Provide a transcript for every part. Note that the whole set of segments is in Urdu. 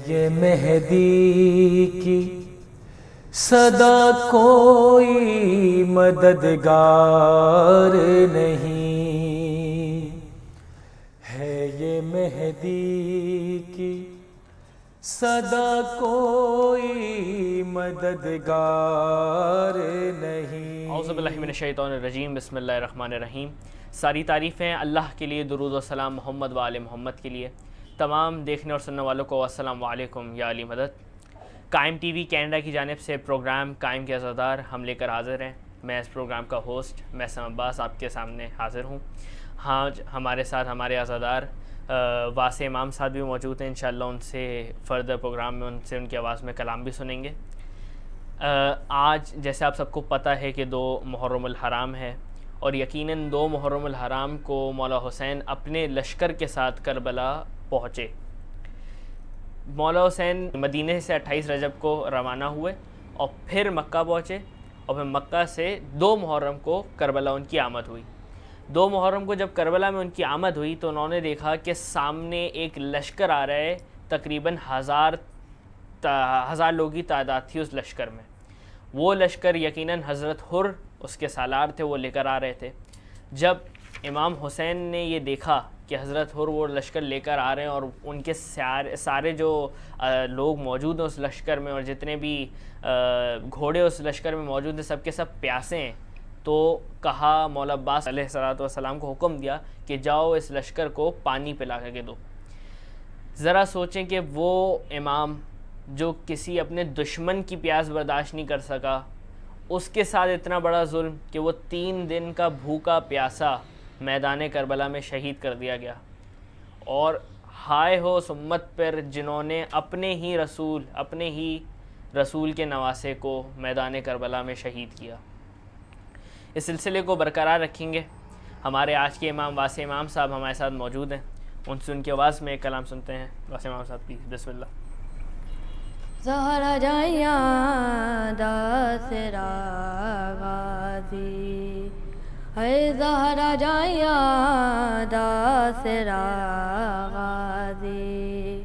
یہ مہدی کی صدا کوئی مددگار نہیں ہے، یہ مہدی کی صدا کوئی مددگار نہیں۔ اعوذ باللہ من الشیطان الرجیم، بسم اللہ الرحمن الرحیم۔ ساری تعریفیں اللہ کے لیے، درود و سلام محمد و آل محمد کے لیے۔ تمام دیکھنے اور سننے والوں کو السلام علیکم یا علی مدد۔ قائم ٹی وی کینیڈا کی جانب سے پروگرام قائم کے عزادار ہم لے کر حاضر ہیں۔ میں اس پروگرام کا ہوسٹ محسن عباس آپ کے سامنے حاضر ہوں۔ ہاں، ہمارے ساتھ ہمارے عزادار واسع امام صاحب بھی موجود ہیں۔ انشاءاللہ ان سے فردر پروگرام میں ان کی آواز میں کلام بھی سنیں گے۔ آج جیسے آپ سب کو پتہ ہے کہ 2 محرم الحرام ہے، اور یقیناً 2 محرم الحرام کو مولا حسین اپنے لشکر کے ساتھ کربلا پہنچے۔ مولا حسین مدینہ سے 28 رجب کو روانہ ہوئے اور پھر مکہ پہنچے، اور پھر مکہ سے 2 محرم کو کربلا ان کی آمد ہوئی۔ 2 محرم کو جب کربلا میں ان کی آمد ہوئی تو انہوں نے دیکھا کہ سامنے ایک لشکر آ رہا ہے، تقریباً 1000 لوگوں کی تعداد تھی اس لشکر میں۔ وہ لشکر یقیناً حضرت حر اس کے سالار تھے، وہ لے کر آ رہے تھے۔ جب امام حسین نے یہ دیکھا کہ حضرت حر وہ لشکر لے کر آ رہے ہیں اور ان کے سارے جو لوگ موجود ہیں اس لشکر میں، اور جتنے بھی گھوڑے اس لشکر میں موجود ہیں، سب کے سب پیاسے ہیں، تو کہا، مولا عباس علیہ السلام کو حکم دیا کہ جاؤ اس لشکر کو پانی پلا کے دو۔ ذرا سوچیں کہ وہ امام جو کسی اپنے دشمن کی پیاس برداشت نہیں کر سکا، اس کے ساتھ اتنا بڑا ظلم کہ وہ 3 دن کا بھوکا پیاسا میدان کربلا میں شہید کر دیا گیا۔ اور ہائے ہو اس امت پر جنہوں نے اپنے ہی رسول کے نواسے کو میدان کربلا میں شہید کیا۔ اس سلسلے کو برقرار رکھیں گے۔ ہمارے آج کے امام واسع امام صاحب ہمارے ساتھ موجود ہیں، ان سے ان کی آواز میں ایک کلام سنتے ہیں۔ واسع امام صاحب کی بسم اللہ۔ زہرا جائیاں داسرا غازی، اے زہرا جائیاں داسرا غازی،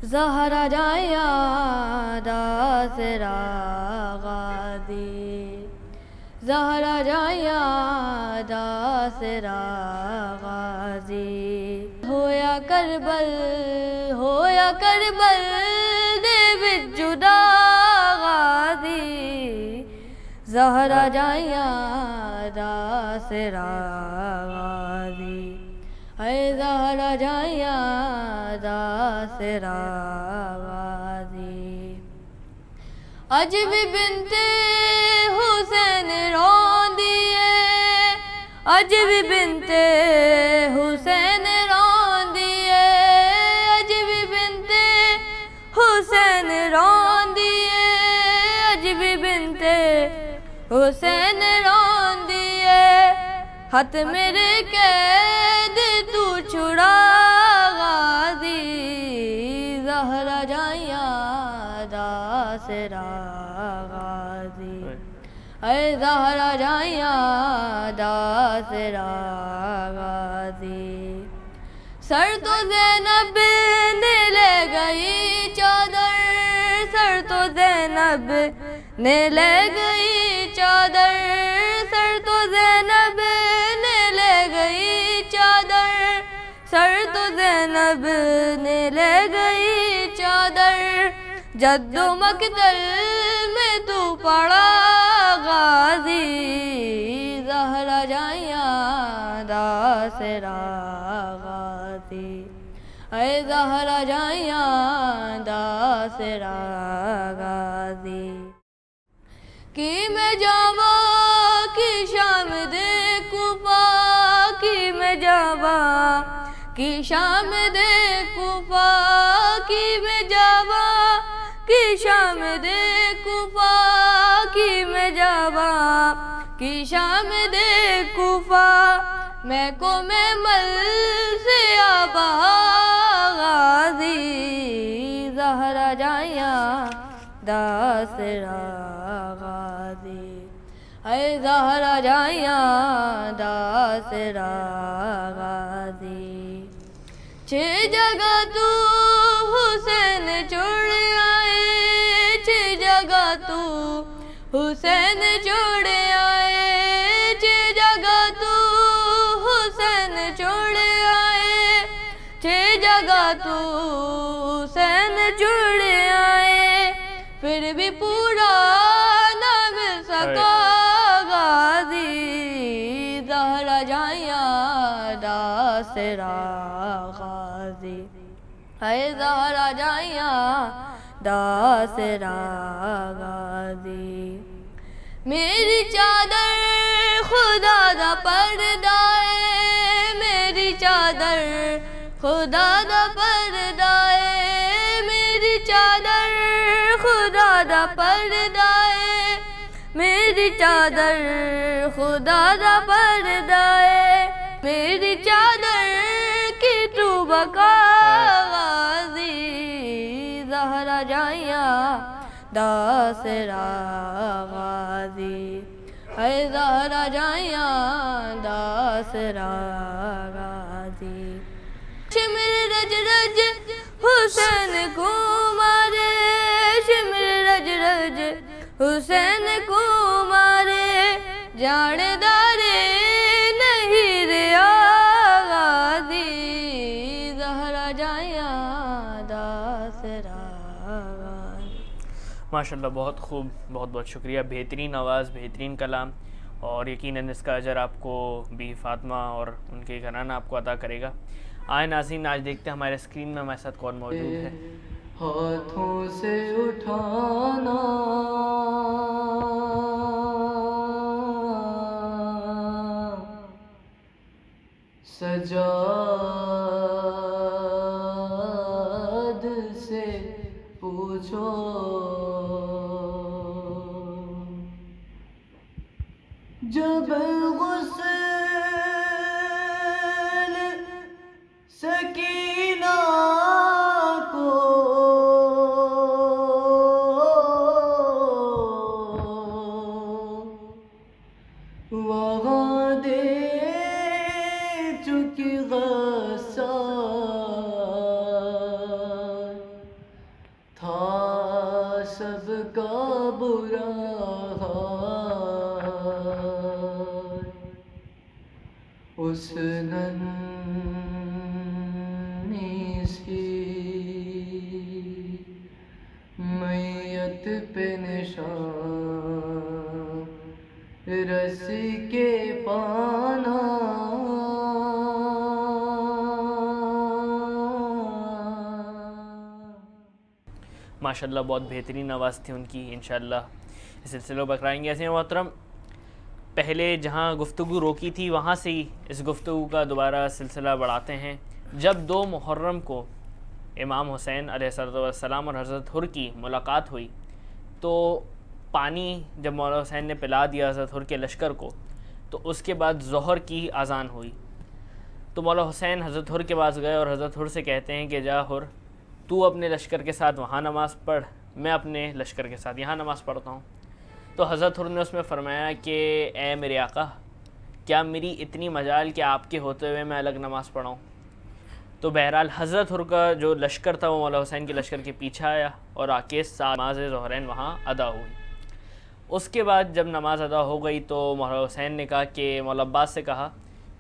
زہرا جائیاں داسرا غازی، زہرا جائیاں داسرا غازی، ہویا کربل جدا غازی، زہرا جائیاں داسرا غازی، اے زہرا جائیاں داسرا غازی، اج بھی بنت حسین روندیے، اج بھی بنت حسین روندیے، اج بھی بنت حسین روندیے، اج بھی بنت حسین روندیے، ہاتھ میرے قید تو چھڑا غازی، زہرا جائیاں داسرا غازی، اے زہرا جائیاں داسرا غازی، سر تو زینب نے لے گئی چادر، سر تو زینب نے لے گئی چادر، سر تو زینب نے لے گئی چادر، سر تو زینب نے لے گئی چادر، جد و مقتل میں تو پڑا غازی، زہرا جائیاں داسرا غازی، اے زہرا جائیاں داسرا غازی، کی میں جاواں کی شام دے کوفہ، کی میں جاواں کی شام دے کوفہ، کی میں جاواں کی شام دے کوفہ، کی میں جاواں کی شام دے کوفہ، میں کو میں مل سے آبا غازی، زہرا جائیاں داسرا غازی، اے زہرا جائیاں داسرا غازی، 6 جگہ تو حسین جڑ آئے پھر بھی پورا نہ مل سکا غازی زہرا جائیاں داسرا غازی اے زہرا جائیاں داسرا غازی میری چادر خدا دا پردہ ہے میری چادر خدا دا پردہ ہے میری چادر خدا دا پردہ ہے میری چادر خدا دا پردہ ہے میری چادر کی تو بقا غازی زہرا جائیاں داسرا غازی اے زہرا جائیاں داسرا غازی شمر رج رج حسین کو مارے شمر رج رج حسین کو مارے جاندارے نہیں ریا غازی زہرا جائیاں داسرا غازی۔ ماشاءاللہ بہت خوب، بہت بہت شکریہ، بہترین آواز، بہترین کلام، اور یقیناً اس کا اجر آپ کو بی فاطمہ اور ان کے گھرانہ آپ کو عطا کرے گا۔ آئے ناظرین، آج دیکھتے ہیں ہمارے اسکرین میں ہمارے ساتھ کون موجود ہے۔ ہاتھوں سے اٹھانا سجاد سے پوچھو جب غسل سکینہ کو وہاں دے چکی غصہ تھا سب کا برا حال اس میت پہ نشان رسی کے پانا ماشاءاللہ بہت بہترین آواز تھی ان کی، انشاءاللہ اس سلسلے کو برقرار گے۔ ایسے محترم، پہلے جہاں گفتگو روکی تھی وہاں سے ہی اس گفتگو کا دوبارہ سلسلہ بڑھاتے ہیں۔ جب 2 محرم کو امام حسین علیہ السلام اور حضرت حر کی ملاقات ہوئی تو پانی جب مولا حسین نے پلا دیا حضرت حر کے لشکر کو، تو اس کے بعد ظہر کی اذان ہوئی تو مولا حسین حضرت حر کے پاس گئے اور حضرت حر سے کہتے ہیں کہ جا حر، تو اپنے لشکر کے ساتھ وہاں نماز پڑھ، میں اپنے لشکر کے ساتھ یہاں نماز پڑھتا ہوں۔ تو حضرت حر نے اس میں فرمایا کہ اے میرے آقا، کیا میری اتنی مجال کہ آپ کے ہوتے ہوئے میں الگ نماز پڑھاؤں؟ تو بہرحال حضرت حر کا جو لشکر تھا وہ مولا حسین کے لشکر کے پیچھے آیا اور آ کے ساتھ نماز ظہرین وہاں ادا ہوئی۔ اس کے بعد جب نماز ادا ہو گئی تو مولا حسین نے کہا کہ مولا عباس سے کہا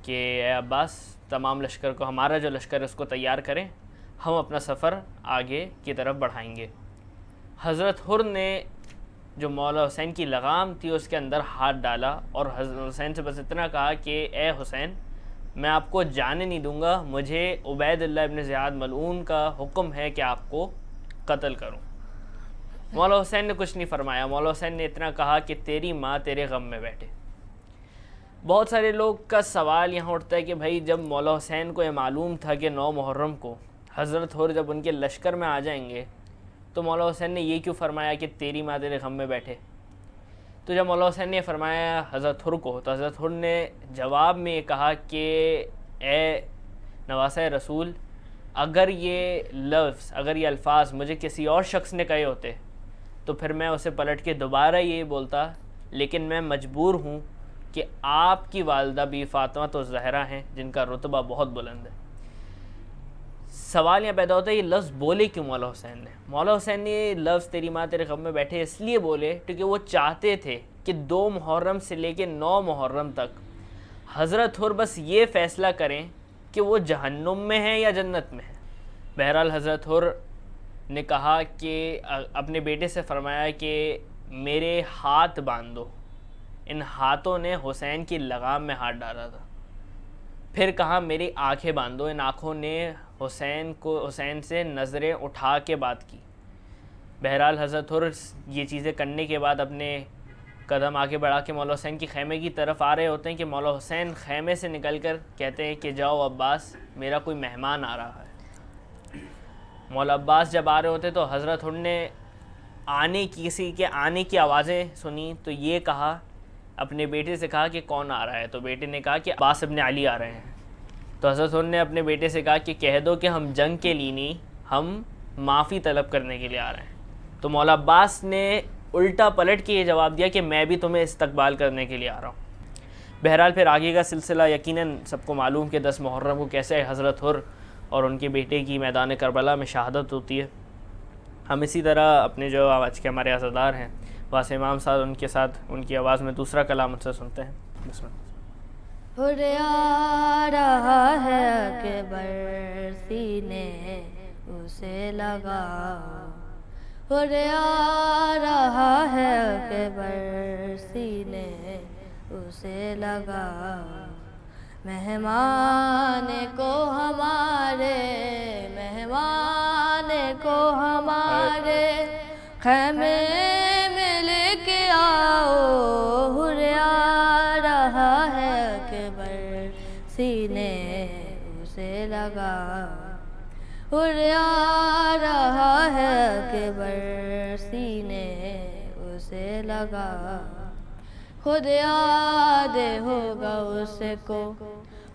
کہ اے عباس، تمام لشکر کو، ہمارا جو لشکر ہے اس کو تیار کریں، ہم اپنا سفر آگے کی طرف بڑھائیں گے۔ حضرت حر نے جو مولا حسین کی لگام تھی اس کے اندر ہاتھ ڈالا اور حضرت حسین سے بس اتنا کہا کہ اے حسین، میں آپ کو جانے نہیں دوں گا، مجھے عبید اللہ ابن زیاد ملعون کا حکم ہے کہ آپ کو قتل کروں۔ مولا حسین نے کچھ نہیں فرمایا، مولا حسین نے اتنا کہا کہ تیری ماں تیرے غم میں بیٹھے۔ بہت سارے لوگ کا سوال یہاں اٹھتا ہے کہ بھائی جب مولا حسین کو یہ معلوم تھا کہ 9 محرم کو حضرت حر جب ان کے لشکر میں آ جائیں گے تو مولا حسین نے یہ کیوں فرمایا کہ تیری ماں تیرے غم میں بیٹھے؟ تو جب مولا حسین نے یہ فرمایا حضرت حر کو، تو حضرت حر نے جواب میں یہ کہا کہ اے نواسہ رسول، اگر یہ لفظ، اگر یہ الفاظ مجھے کسی اور شخص نے کہے ہوتے تو پھر میں اسے پلٹ کے دوبارہ یہ بولتا، لیکن میں مجبور ہوں کہ آپ کی والدہ بی فاطمہ تو زہرا ہیں جن کا رتبہ بہت بلند ہے۔ سوال یہ پیدا ہوتا ہے یہ لفظ بولے کیوں مولا حسین نے؟ مولا حسین نے یہ لفظ تیری ماں تیرے غم میں بیٹھے اس لیے بولے کیونکہ وہ چاہتے تھے کہ 2 محرم سے لے کے 9 محرم تک حضرت حر بس یہ فیصلہ کریں کہ وہ جہنم میں ہیں یا جنت میں ہیں۔ بہرحال حضرت حر نے کہا کہ اپنے بیٹے سے فرمایا کہ میرے ہاتھ باندھ دو. ان ہاتھوں نے حسین کی لگام میں ہاتھ ڈالا تھا. پھر کہا میری آنکھیں باندھ دو. ان آنکھوں نے حسین سے نظریں اٹھا کے بات کی. بہرحال حضرت حر یہ چیزیں کرنے کے بعد اپنے قدم آگے بڑھا کے مولا حسین کی خیمے کی طرف آ رہے ہوتے ہیں کہ مولا حسین خیمے سے نکل کر کہتے ہیں کہ جاؤ عباس، میرا کوئی مہمان آ رہا ہے. مولا عباس جب آ رہے ہوتے تو حضرت حر نے کسی کے آنے کی آوازیں سنی تو یہ کہا، اپنے بیٹے سے کہا کہ کون آ رہا ہے؟ تو بیٹے نے کہا کہ عباس ابن علی آ رہے ہیں. تو حضرت حر نے اپنے بیٹے سے کہا کہ کہہ دو کہ ہم جنگ کے لیے نہیں، ہم معافی طلب کرنے کے لیے آ رہے ہیں. تو مولا عباس نے الٹا پلٹ کے یہ جواب دیا کہ میں بھی تمہیں استقبال کرنے کے لیے آ رہا ہوں. بہرحال پھر آگے کا سلسلہ یقیناً سب کو معلوم کہ 10 محرم کو کیسے حضرت حر اور ان کے بیٹے کی میدان کربلا میں شہادت ہوتی ہے. ہم اسی طرح اپنے جو آج کے ہمارے عزادار ہیں واسع امام صاحب، ان کے ساتھ ان کی آواز میں دوسرا کلام ان سے سنتے ہیں. بسم اللہ. حر آ رہا ہے اکبر سینے اسے لگاؤ، حر آ رہا ہے اکبر سینے اسے لگاؤ. مہمان کو ہمارے، مہمان کو ہمارے خیمے میں لے کے آؤ. حر آ رہا ہے اکبر سینے اسے لگاؤ، حر آ رہا ہے اکبر سینے اسے لگاؤ. خود یاد ہوگا اس کو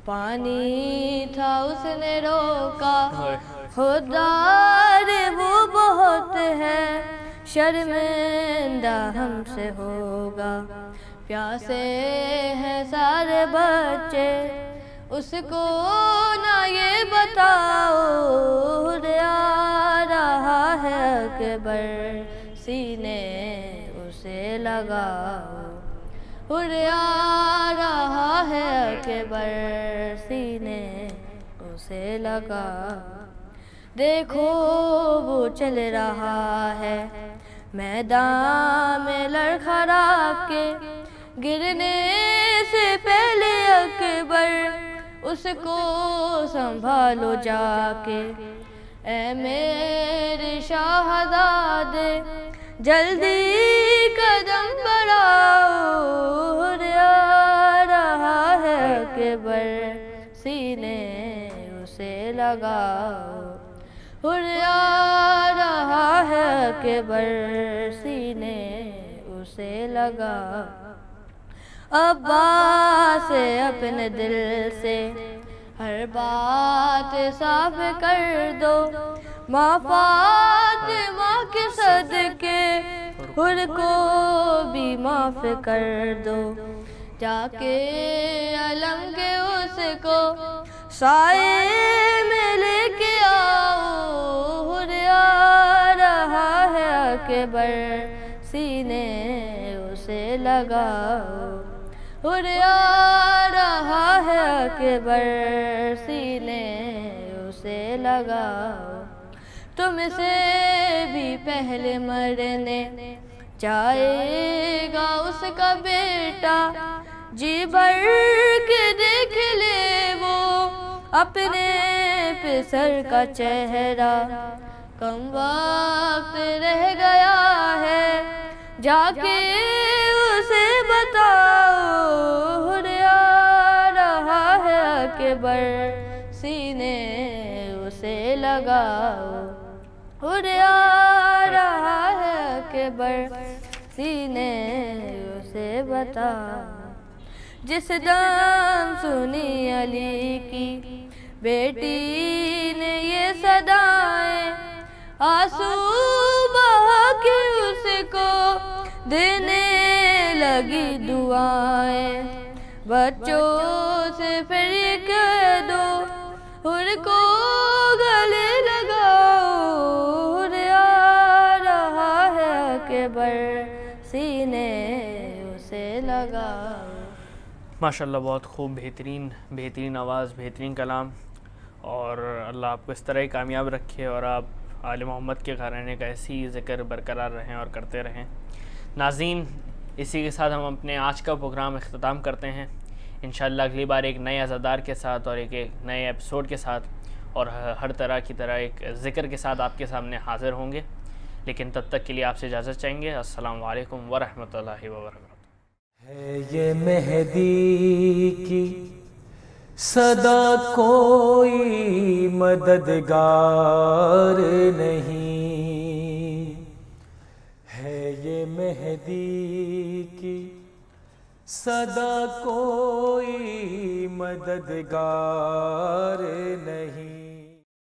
پانی تھا اس نے روکا، خوددار وہ بہت ہے شرمندہ ہم سے ہوگا. پیاسے ہیں سارے بچے اس کو نہ یہ بتاؤ. حر آ رہا ہے اکبر سینے اسے لگاؤ، حر آ رہا ہے اکبر سینے اسے لگاؤ. دیکھو وہ چل رہا ہے میدان میں لڑکھڑا کے، گرنے سے پہلے اکبر اس کو سنبھالو جا کے. اے میرے شاہزادے جلدی قدم بڑھاؤ. حر آ رہا ہے اکبر سینے اسے لگاؤ، حر آ رہا ہے اکبر سینے اسے لگاؤ. عباس اپنے دل سے ہر بات صاف کر دو، ماں فاطمہ کے صدقے حر کو بھی معاف کر دو. جا کے علم کے اس کو سائے میں لے کے آؤ. حر آ رہا ہے اکبر سینے اسے لگاؤ، حر آ رہا ہے اکبر سینے اسے لگاؤ. تم سے بھی پہلے مرنے جائے گا اس کا بیٹا، جی بھر کے دیکھ لے وہ اپنے پسر کا چہرہ. کم وقت رہ گیا ہے جا کے اسے بتاؤ. حر آ رہا ہے اکبر سینے اسے لگاؤ، حر آ رہا ہے اکبر سینے اسے بتاؤ. جس دم سنی علی کی بیٹی نے یہ صدائیں، آنسو بہا کے اس کو دینے لگی دعائیں. بچوں سے پھر یہ کہہ دو حر کو گلے لگاؤ. حر آ رہا ہے اکبر سینے اسے لگاؤ. ماشاءاللہ بہت خوب، بہترین آواز، بہترین کلام، اور اللہ آپ کو اس طرح ہی کامیاب رکھے اور آپ آل محمد کے گھرانے کا ایسی ہی ذکر برقرار رہیں اور کرتے رہیں۔ ناظرین، اسی کے ساتھ ہم اپنے آج کا پروگرام اختتام کرتے ہیں۔ انشاءاللہ اگلی بار ایک نئے عزادار کے ساتھ اور ایک نئے ایپیسوڈ کے ساتھ اور ہر طرح کی طرح ایک ذکر کے ساتھ آپ کے سامنے حاضر ہوں گے، لیکن تب تک کے لیے آپ سے اجازت چاہیں گے۔ السلام علیکم ورحمۃ اللہ وبرکاتہ۔ ہے یہ مہدی کی صدا کوئی مددگار نہیں، ہے یہ مہدی کی صدا کوئی مددگار نہیں۔